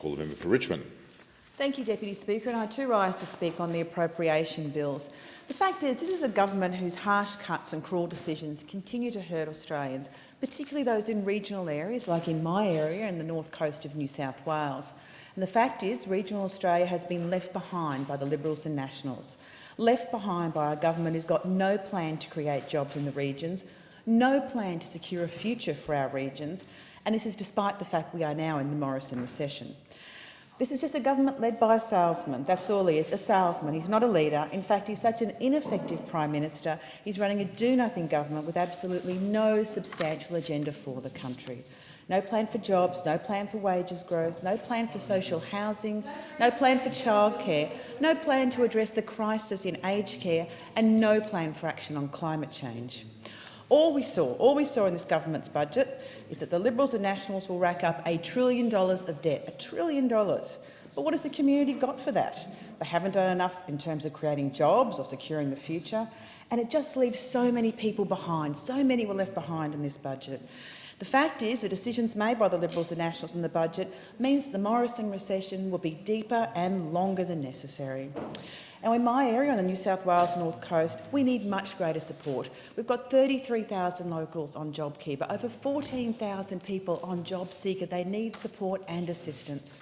Call the member for Richmond. Thank you, Deputy Speaker, and I too rise to speak on the appropriation bills. The fact is, this is a government whose harsh cuts and cruel decisions continue to hurt Australians, particularly those in regional areas, like in my area and the north coast of New South Wales. And the fact is, regional Australia has been left behind by the Liberals and Nationals, left behind by a government who's got no plan to create jobs in the regions, no plan to secure a future for our regions, and this is despite the fact we are now in the Morrison recession. This is just a government led by a salesman. That's all he is, a salesman. He's not a leader. In fact, he's such an ineffective Prime Minister. He's running a do-nothing government with absolutely no substantial agenda for the country. No plan for jobs, no plan for wages growth, no plan for social housing, no plan for childcare, no plan to address the crisis in aged care, and no plan for action on climate change. All we saw in this government's budget is that the Liberals and Nationals will rack up $1 trillion of debt. $1 trillion. But what has the community got for that? They haven't done enough in terms of creating jobs or securing the future, and it just leaves so many people behind. So many were left behind in this budget. The fact is, the decisions made by the Liberals and Nationals in the budget means the Morrison recession will be deeper and longer than necessary. Now, in my area, on the New South Wales North Coast, we need much greater support. We've got 33,000 locals on JobKeeper, over 14,000 people on JobSeeker. They need support and assistance.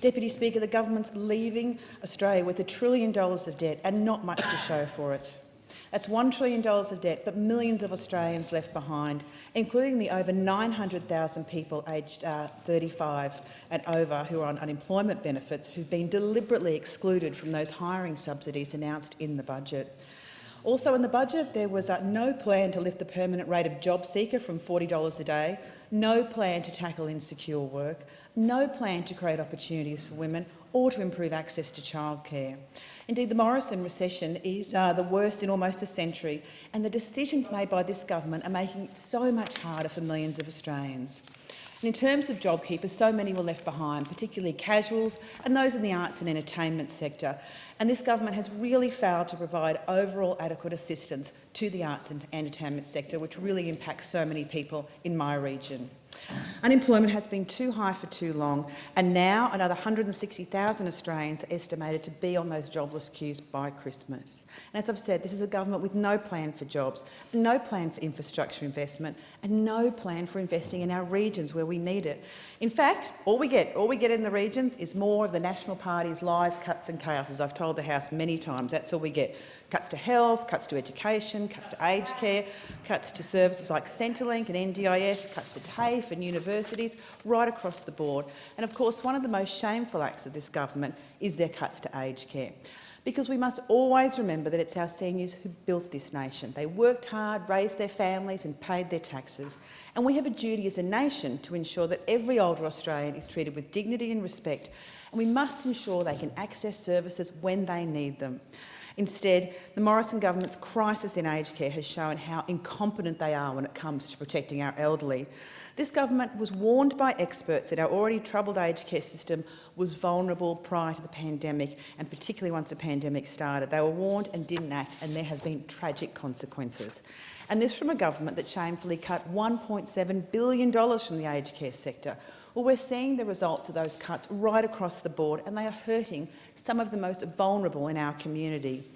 Deputy Speaker, the government's leaving Australia with $1 trillion of debt and not much to show for it. That's $1 trillion of debt, but millions of Australians left behind, including the over 900,000 people aged 35 and over who are on unemployment benefits, who've been deliberately excluded from those hiring subsidies announced in the budget. Also in the budget, there was no plan to lift the permanent rate of JobSeeker from $40 a day, no plan to tackle insecure work, no plan to create opportunities for women or to improve access to childcare. Indeed, the Morrison recession is the worst in almost a century, and the decisions made by this government are making it so much harder for millions of Australians. And in terms of JobKeeper, so many were left behind, particularly casuals and those in the arts and entertainment sector. And this government has really failed to provide overall adequate assistance to the arts and entertainment sector, which really impacts so many people in my region. Unemployment has been too high for too long, and now another 160,000 Australians are estimated to be on those jobless queues by Christmas. And as I've said, this is a government with no plan for jobs, no plan for infrastructure investment, and no plan for investing in our regions where we need it. In fact, all we get in the regions is more of the National Party's lies, cuts and chaos, as I've told the House many times. That's all we get. Cuts to health, cuts to education, cuts to aged care, cuts to services like Centrelink and NDIS, cuts to TAFE and universities, right across the board. And of course, one of the most shameful acts of this government is their cuts to aged care. Because we must always remember that it's our seniors who built this nation. They worked hard, raised their families and paid their taxes. And we have a duty as a nation to ensure that every older Australian is treated with dignity and respect, and we must ensure they can access services when they need them. Instead, the Morrison government's crisis in aged care has shown how incompetent they are when it comes to protecting our elderly. This government was warned by experts that our already troubled aged care system was vulnerable prior to the pandemic, and particularly once the pandemic started. They were warned and didn't act, and there have been tragic consequences. And this from a government that shamefully cut $1.7 billion from the aged care sector. Well, we're seeing the results of those cuts right across the board, and they are hurting some of the most vulnerable in our community.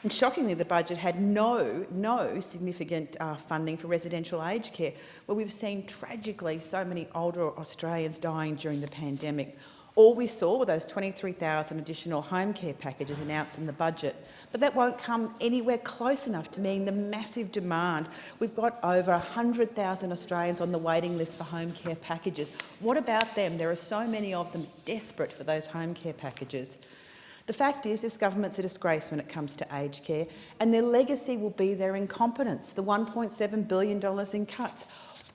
And shockingly, the budget had no significant funding for residential aged care, where we've seen tragically so many older Australians dying during the pandemic. All we saw were those 23,000 additional home care packages announced in the budget, but that won't come anywhere close enough to meeting the massive demand. We've got over 100,000 Australians on the waiting list for home care packages. What about them? There are so many of them desperate for those home care packages. The fact is, this government's a disgrace when it comes to aged care, and their legacy will be their incompetence, the $1.7 billion in cuts.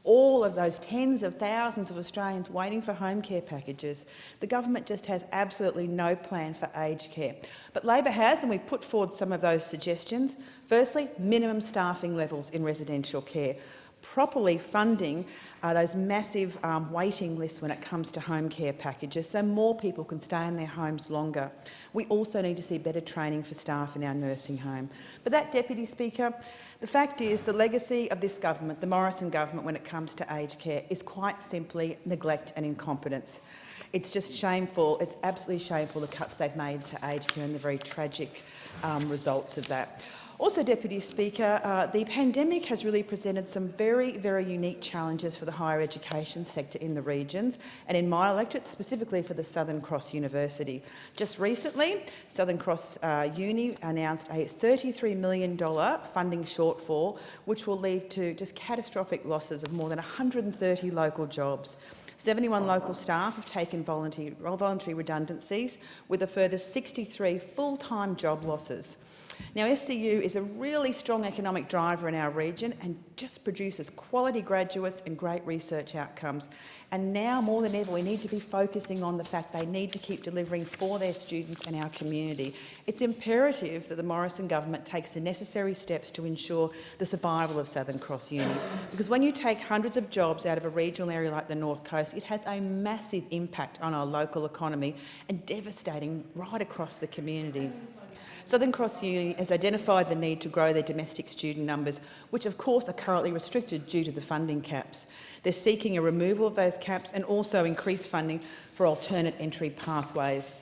All of those tens of thousands of Australians waiting for home care packages. The government just has absolutely no plan for aged care. But Labor has, and we've put forward some of those suggestions. Firstly, minimum staffing levels in residential care. Properly funding those massive waiting lists when it comes to home care packages, so more people can stay in their homes longer. We also need to see better training for staff in our nursing home. But that, Deputy Speaker, the fact is the legacy of this government, the Morrison government, when it comes to aged care, is quite simply neglect and incompetence. It's just shameful. It's absolutely shameful, the cuts they've made to aged care and the very tragic results of that. Also, Deputy Speaker, the pandemic has really presented some very, very unique challenges for the higher education sector in the regions and in my electorate, specifically for the Southern Cross University. Just recently, Southern Cross Uni announced a $33 million funding shortfall, which will lead to just catastrophic losses of more than 130 local jobs. 71 local staff have taken voluntary redundancies, with a further 63 full-time job losses. Now, SCU is a really strong economic driver in our region and just produces quality graduates and great research outcomes. And now, more than ever, we need to be focusing on the fact they need to keep delivering for their students and our community. It's imperative that the Morrison government takes the necessary steps to ensure the survival of Southern Cross Uni, because when you take hundreds of jobs out of a regional area like the North Coast, it has a massive impact on our local economy and devastating right across the community. Southern Cross Uni has identified the need to grow their domestic student numbers, which of course are currently restricted due to the funding caps. They're seeking a removal of those caps and also increased funding for alternate entry pathways.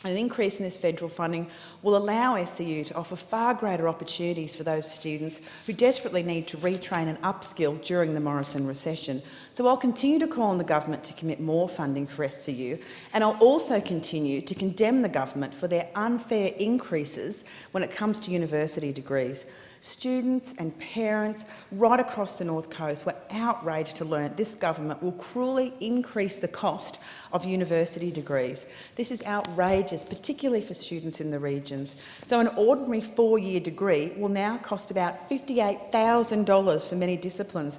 An increase in this federal funding will allow SCU to offer far greater opportunities for those students who desperately need to retrain and upskill during the Morrison recession. So I'll continue to call on the government to commit more funding for SCU, and I'll also continue to condemn the government for their unfair increases when it comes to university degrees. Students and parents right across the North Coast were outraged to learn this government will cruelly increase the cost of university degrees. This is outrageous, particularly for students in the regions. So an ordinary 4-year degree will now cost about $58,000 for many disciplines,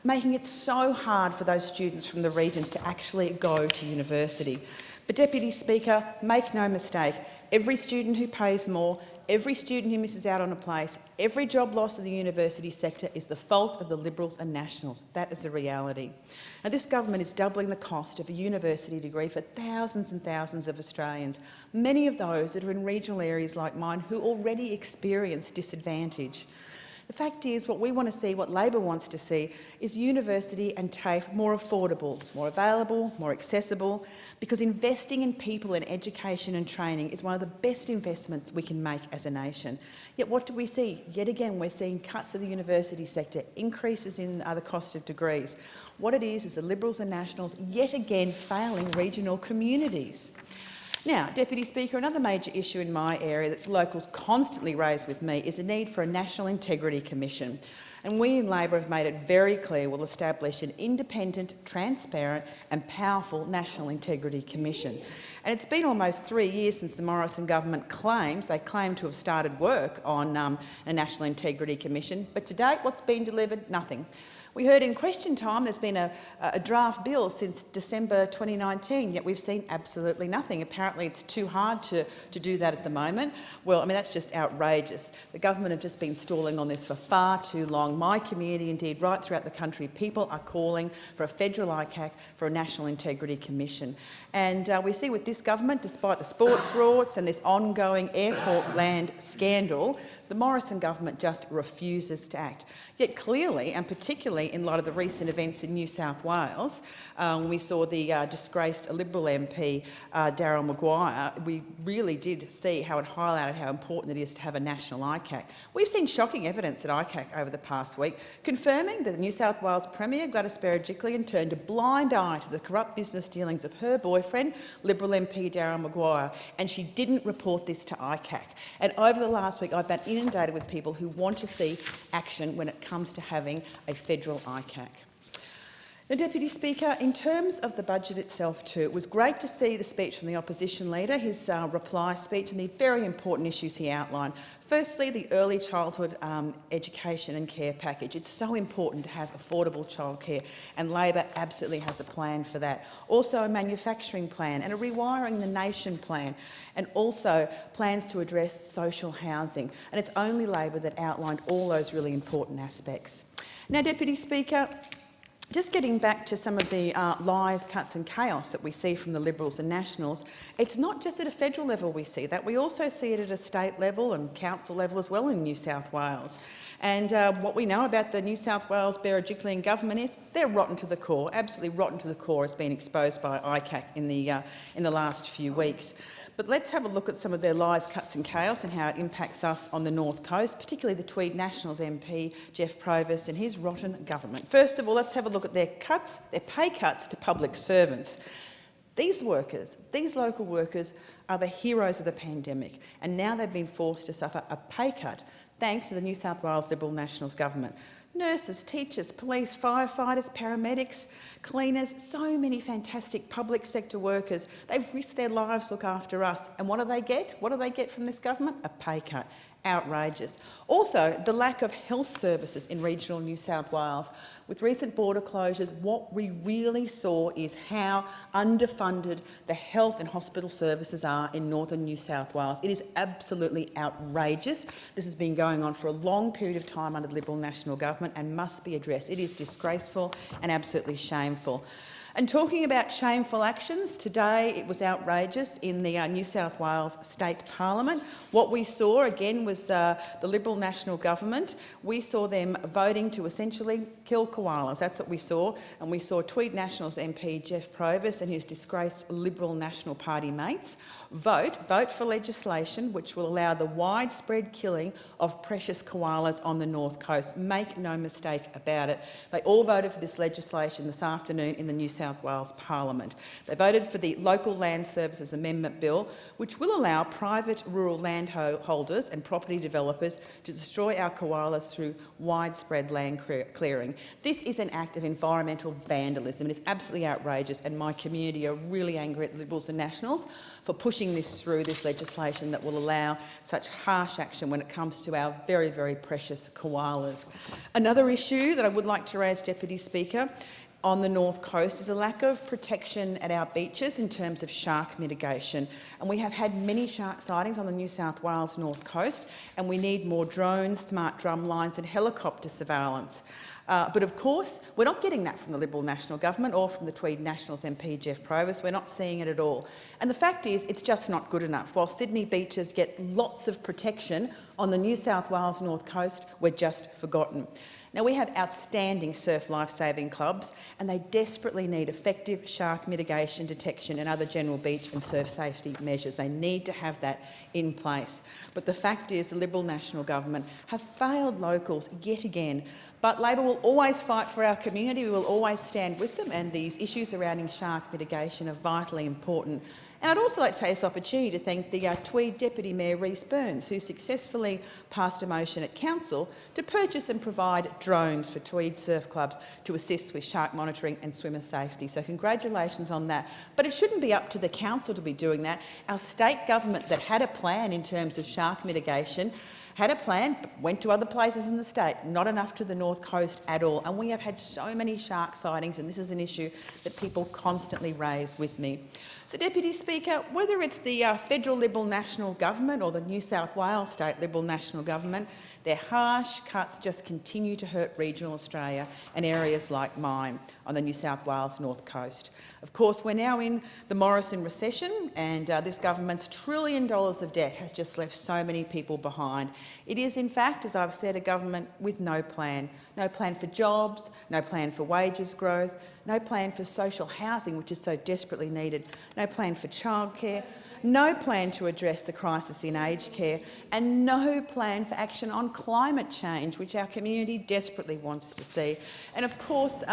making it so hard for those students from the regions to actually go to university. But Deputy Speaker, make no mistake, every student who pays more, every student who misses out on a place, every job loss in the university sector is the fault of the Liberals and Nationals. That is the reality. Now, this government is doubling the cost of a university degree for thousands and thousands of Australians, many of those that are in regional areas like mine who already experience disadvantage. The fact is, what we want to see, what Labor wants to see, is university and TAFE more affordable, more available, more accessible, because investing in people in education and training is one of the best investments we can make as a nation. Yet what do we see? Yet again, we're seeing cuts to the university sector, increases in the cost of degrees. What it is the Liberals and Nationals yet again failing regional communities. Now, Deputy Speaker, another major issue in my area that locals constantly raise with me is the need for a National Integrity Commission. And we in Labor have made it very clear we'll establish an independent, transparent and powerful National Integrity Commission. And it's been almost 3 years since the Morrison government claim to have started work on a National Integrity Commission, but to date, what's been delivered? Nothing. We heard in question time there's been a draft bill since December 2019, yet we've seen absolutely nothing. Apparently it's too hard to do that at the moment. Well, I mean, that's just outrageous. The government have just been stalling on this for far too long. My community, indeed, right throughout the country, people are calling for a federal ICAC, for a National Integrity Commission. And we see with this government, despite the sports rorts and this ongoing airport land scandal, the Morrison government just refuses to act. Yet clearly, and particularly in light of the recent events in New South Wales, when we saw the disgraced Liberal MP, Daryl Maguire, we really did see how it highlighted how important it is to have a national ICAC. We've seen shocking evidence at ICAC over the past week, confirming that the New South Wales Premier, Gladys Berejiklian, turned a blind eye to the corrupt business dealings of her boyfriend, Liberal MP Daryl Maguire, and she didn't report this to ICAC. And over the last week, I've been inundated with people who want to see action when it comes to having a federal ICAC. Now, Deputy Speaker, in terms of the budget itself too, it was great to see the speech from the opposition leader, his reply speech and the very important issues he outlined. Firstly, the early childhood education and care package. It's so important to have affordable childcare, and Labor absolutely has a plan for that. Also a manufacturing plan and a rewiring the nation plan, and also plans to address social housing. And it's only Labor that outlined all those really important aspects. Now, Deputy Speaker, Just getting back to some of the lies, cuts and chaos that we see from the Liberals and Nationals, it's not just at a federal level we see that, we also see it at a state level and council level as well in New South Wales. And what we know about the New South Wales Berejiklian government is they're rotten to the core, absolutely rotten to the core, has been exposed by ICAC in the last few weeks. But let's have a look at some of their lies, cuts and chaos and how it impacts us on the North Coast, particularly the Tweed Nationals MP, Jeff Provost, and his rotten government. First of all, let's have a look at their cuts, their pay cuts to public servants. These workers, these local workers, are the heroes of the pandemic, and now they've been forced to suffer a pay cut thanks to the New South Wales Liberal Nationals government. Nurses, teachers, police, firefighters, paramedics, cleaners, so many fantastic public sector workers. They've risked their lives to look after us. And what do they get? What do they get from this government? A pay cut. Outrageous. Also, the lack of health services in regional New South Wales. With recent border closures, what we really saw is how underfunded the health and hospital services are in northern New South Wales. It is absolutely outrageous. This has been going on for a long period of time under the Liberal National government and must be addressed. It is disgraceful and absolutely shameful. And talking about shameful actions, today it was outrageous in the New South Wales State Parliament. What we saw again was the Liberal National government. We saw them voting to essentially kill koalas. That's what we saw. And we saw Tweed Nationals MP Jeff Provost and his disgraced Liberal National Party mates vote for legislation which will allow the widespread killing of precious koalas on the North Coast. Make no mistake about it. They all voted for this legislation this afternoon in the New South Wales Parliament. They voted for the Local Land Services Amendment Bill, which will allow private rural landholders and property developers to destroy our koalas through widespread land clearing. This is an act of environmental vandalism. It is absolutely outrageous, and my community are really angry at the Liberals and Nationals for pushing this through, this legislation that will allow such harsh action when it comes to our very, very precious koalas. Another issue that I would like to raise, Deputy Speaker, on the North Coast is a lack of protection at our beaches in terms of shark mitigation. And we have had many shark sightings on the New South Wales North Coast, and we need more drones, smart drum lines and helicopter surveillance. But of course, we're not getting that from the Liberal National government or from the Tweed Nationals MP Jeff Provost. We're not seeing it at all. And the fact is, it's just not good enough. While Sydney beaches get lots of protection, on the New South Wales North Coast, we're just forgotten. Now, we have outstanding surf lifesaving clubs, and they desperately need effective shark mitigation, detection and other general beach and surf safety measures. They need to have that in place. But the fact is, the Liberal National government have failed locals yet again. But Labor will always fight for our community. We will always stand with them, and these issues surrounding shark mitigation are vitally important. And I'd also like to take this opportunity to thank the Tweed Deputy Mayor Rhys Burns, who successfully passed a motion at Council to purchase and provide drones for Tweed surf clubs to assist with shark monitoring and swimmer safety. So congratulations on that. But it shouldn't be up to the Council to be doing that. Our state government that had a plan in terms of shark mitigation had a plan, went to other places in the state, not enough to the North Coast at all. And we have had so many shark sightings, and this is an issue that people constantly raise with me. So, Deputy Speaker, whether it's the federal Liberal National government or the New South Wales State Liberal National government, their harsh cuts just continue to hurt regional Australia and areas like mine on the New South Wales North Coast. Of course, we're now in the Morrison recession, and this government's $1 trillion of debt has just left so many people behind. It is, in fact, as I've said, a government with no plan. No plan for jobs, no plan for wages growth, no plan for social housing, which is so desperately needed, no plan for childcare, no plan to address the crisis in aged care, and no plan for action on climate change, which our community desperately wants to see. And of course,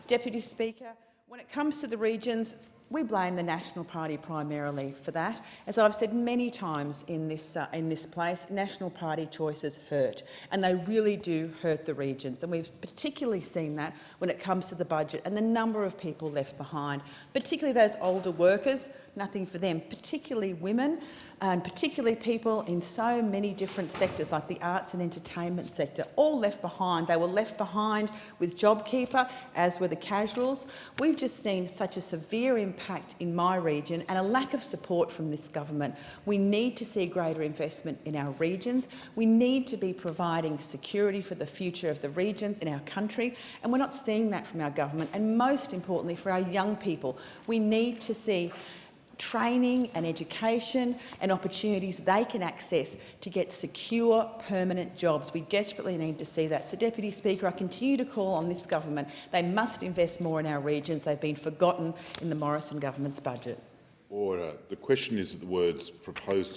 Deputy Speaker, when it comes to the regions, we blame the National Party primarily for that. As I've said many times in this place, National Party choices hurt, and they really do hurt the regions. And we've particularly seen that when it comes to the budget and the number of people left behind, particularly those older workers. Nothing for them, particularly women, and particularly people in so many different sectors like the arts and entertainment sector, all left behind. They were left behind with JobKeeper, as were the casuals. We've just seen such a severe impact impact in my region and a lack of support from this government. We need to see greater investment in our regions. We need to be providing security for the future of the regions in our country, and we're not seeing that from our government. And most importantly, for our young people, we need to see training and education and opportunities they can access to get secure, permanent jobs. We desperately need to see that. So, Deputy Speaker, I continue to call on this government. They must invest more in our regions. They've been forgotten in the Morrison government's budget. Order. The question is that the words "proposed